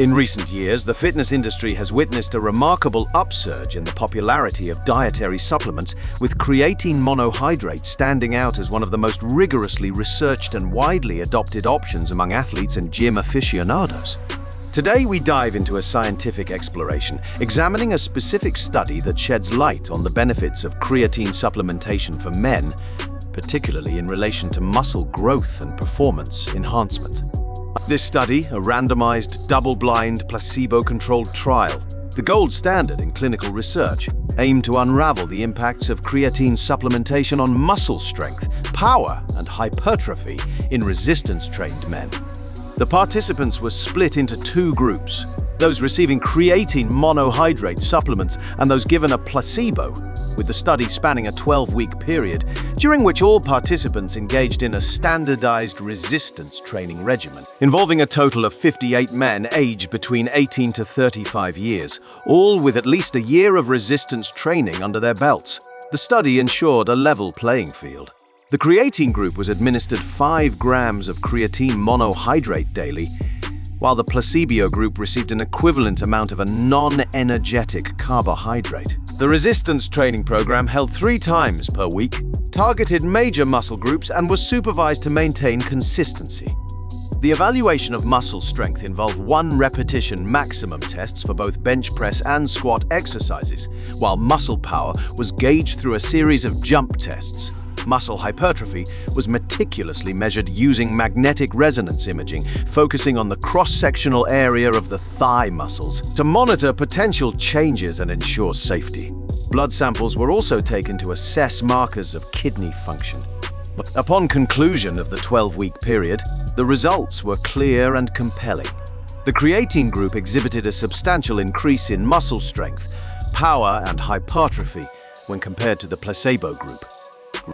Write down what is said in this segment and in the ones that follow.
In recent years, the fitness industry has witnessed a remarkable upsurge in the popularity of dietary supplements, with creatine monohydrate standing out as one of the most rigorously researched and widely adopted options among athletes and gym aficionados. Today, we dive into a scientific exploration, examining a specific study that sheds light on the benefits of creatine supplementation for men, particularly in relation to muscle growth and performance enhancement. This study, a randomized, double-blind, placebo-controlled trial, the gold standard in clinical research, aimed to unravel the impacts of creatine supplementation on muscle strength, power, and hypertrophy in resistance-trained men. The participants were split into two groups, those receiving creatine monohydrate supplements and those given a placebo, with the study spanning a 12-week period, during which all participants engaged in a standardized resistance training regimen, involving a total of 58 men aged between 18 to 35 years, all with at least a year of resistance training under their belts. The study ensured a level playing field. The creatine group was administered 5 grams of creatine monohydrate daily, while the placebo group received an equivalent amount of a non-energetic carbohydrate. The resistance training program held 3 times per week, targeted major muscle groups, and was supervised to maintain consistency. The evaluation of muscle strength involved 1 repetition maximum tests for both bench press and squat exercises, while muscle power was gauged through a series of jump tests. Muscle hypertrophy was meticulously measured using magnetic resonance imaging, focusing on the cross-sectional area of the thigh muscles to monitor potential changes and ensure safety. Blood samples were also taken to assess markers of kidney function. Upon conclusion of the 12-week period, the results were clear and compelling. The creatine group exhibited a substantial increase in muscle strength, power, and hypertrophy when compared to the placebo group.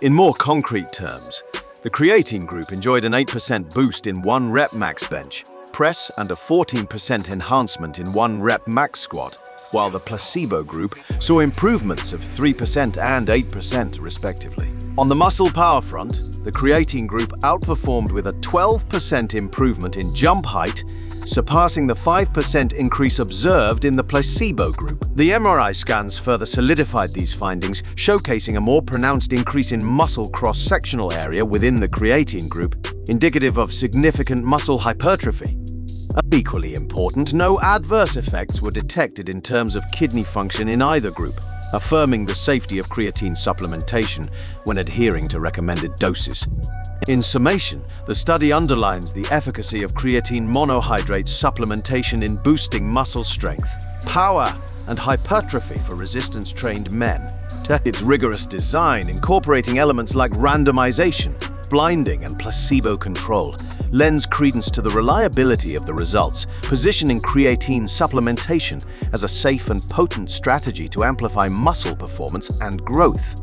In more concrete terms, the creatine group enjoyed an 8% boost in 1 rep max bench press and a 14% enhancement in 1 rep max squat, while the placebo group saw improvements of 3% and 8% respectively. On the muscle power front, the creatine group outperformed with a 12% improvement in jump height, surpassing the 5% increase observed in the placebo group. The MRI scans further solidified these findings, showcasing a more pronounced increase in muscle cross-sectional area within the creatine group, indicative of significant muscle hypertrophy. Equally important, no adverse effects were detected in terms of kidney function in either group, affirming the safety of creatine supplementation when adhering to recommended doses. In summation, the study underlines the efficacy of creatine monohydrate supplementation in boosting muscle strength, power, and hypertrophy for resistance-trained men. Its rigorous design, incorporating elements like randomization, blinding, and placebo control, lends credence to the reliability of the results, positioning creatine supplementation as a safe and potent strategy to amplify muscle performance and growth.